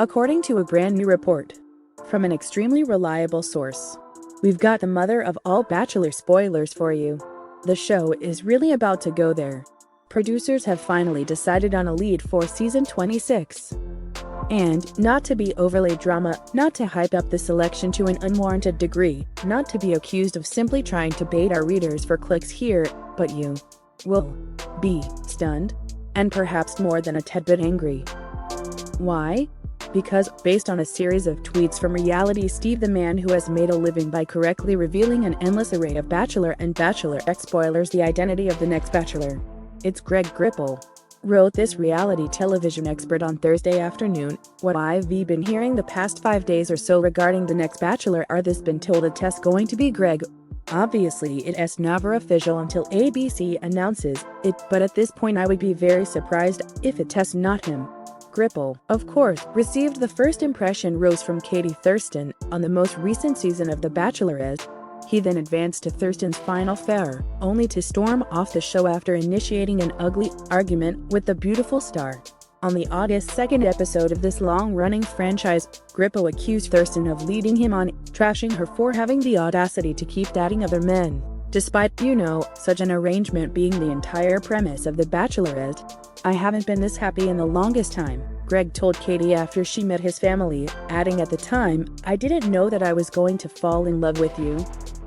According to a brand new report from an extremely reliable source, we've got the mother of all Bachelor spoilers for you. The show is really about to go there. Producers have finally decided on a lead for season 26. And, not to be overly drama, not to hype up the selection to an unwarranted degree, not to be accused of simply trying to bait our readers for clicks here, but you will be stunned, and perhaps more than a tad bit angry. Why? Because, based on a series of tweets from Reality Steve, the man who has made a living by correctly revealing an endless array of Bachelor and Bachelorette spoilers, the identity of the next Bachelor. It's Greg Gripple, wrote this reality television expert on Thursday afternoon. What I've been hearing the past 5 days or so regarding the next Bachelor are this been told it's going to be Greg. Obviously it's never official until ABC announces it, but at this point I would be very surprised if it's not him. Gripple, of course, received the first impression rose from Katie Thurston on the most recent season of The Bachelorette. He then advanced to Thurston's final fare, only to storm off the show after initiating an ugly argument with the beautiful star. On the August 2nd episode of this long-running franchise, Grippo accused Thurston of leading him on, trashing her for having the audacity to keep dating other men, despite, such an arrangement being the entire premise of The Bachelorette. "I haven't been this happy in the longest time," Greg told Katie after she met his family, adding, "At the time, I didn't know that I was going to fall in love with you.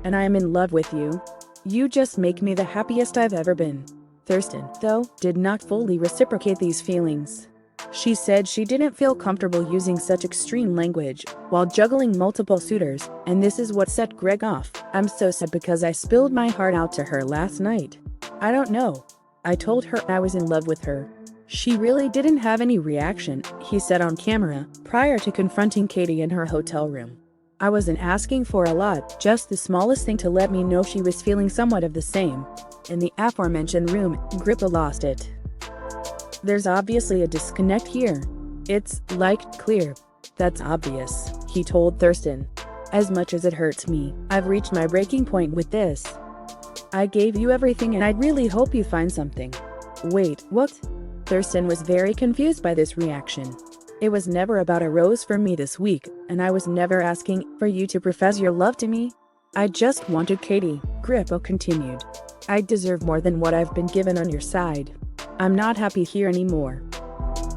And I am in love with you. You just make me the happiest I've ever been." Thurston, though, did not fully reciprocate these feelings. She said she didn't feel comfortable using such extreme language while juggling multiple suitors, and this is what set Greg off. "I'm so sad because I spilled my heart out to her last night. I don't know. I told her I was in love with her. She really didn't have any reaction," he said on camera, prior to confronting Katie in her hotel room. "I wasn't asking for a lot, just the smallest thing to let me know she was feeling somewhat of the same." In the aforementioned room, Grippo lost it. "There's obviously a disconnect here. It's, clear. That's obvious," he told Thurston. "As much as it hurts me, I've reached my breaking point with this. I gave you everything and I really hope you find something." "Wait, what?" Thurston was very confused by this reaction. "It was never about a rose for me this week, and I was never asking for you to profess your love to me. I just wanted Katie," Grippo continued. "I deserve more than what I've been given on your side. I'm not happy here anymore.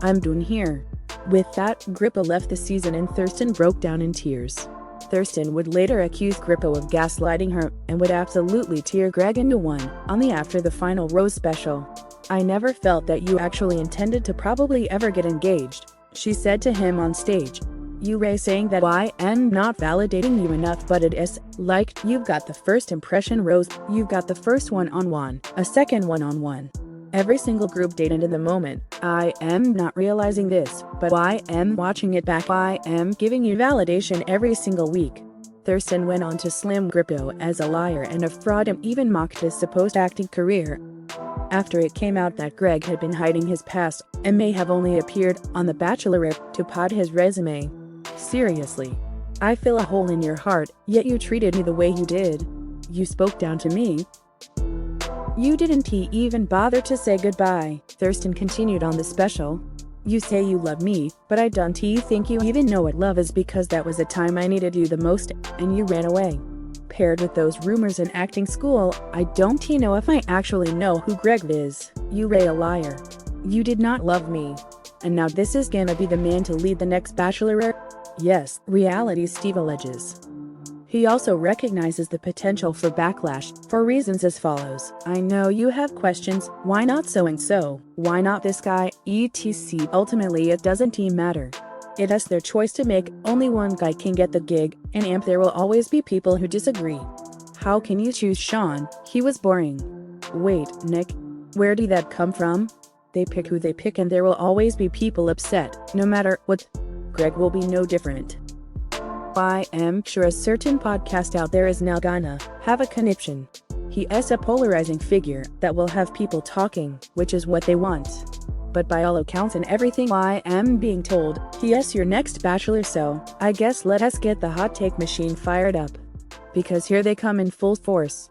I'm done here." With that, Grippo left the season and Thurston broke down in tears. Thurston would later accuse Grippo of gaslighting her and would absolutely tear Greg into one on the After the Final Rose special. "I never felt that you actually intended to probably ever get engaged," she said to him on stage. "You were saying that I am not validating you enough, but it is, you've got the first impression rose, you've got the first one-on-one, a second one-on-one. Every single group dated in the moment. I am not realizing this, but I am watching it back. I am giving you validation every single week." Thurston went on to slam Grippo as a liar and a fraud and even mocked his supposed acting career. After it came out that Greg had been hiding his past and may have only appeared on The Bachelorette to pad his resume. "Seriously. I feel a hole in your heart, yet you treated me the way you did. You spoke down to me. You didn't even bother to say goodbye," Thurston continued on the special. "You say you love me, but I don't think you even know what love is, because that was the time I needed you the most, and you ran away. Paired with those rumors in acting school, I don't know if I actually know who Greg is. You a liar. You did not love me. And now this is gonna be the man to lead the next Bachelorette?" Yes, Reality Steve alleges. He also recognizes the potential for backlash, for reasons as follows. "I know you have questions. Why not so-and-so? Why not this guy? etc. Ultimately it doesn't matter. It is their choice to make. Only one guy can get the gig, and there will always be people who disagree. How can you choose Sean? He was boring." Wait, Nick. Where did that come from? They pick who they pick and there will always be people upset, no matter what. Greg will be no different. I am sure a certain podcast out there is now gonna have a conniption. He is a polarizing figure that will have people talking, which is what they want. But by all accounts and everything I am being told, he is your next Bachelor, so I guess let us get the hot take machine fired up. Because here they come in full force.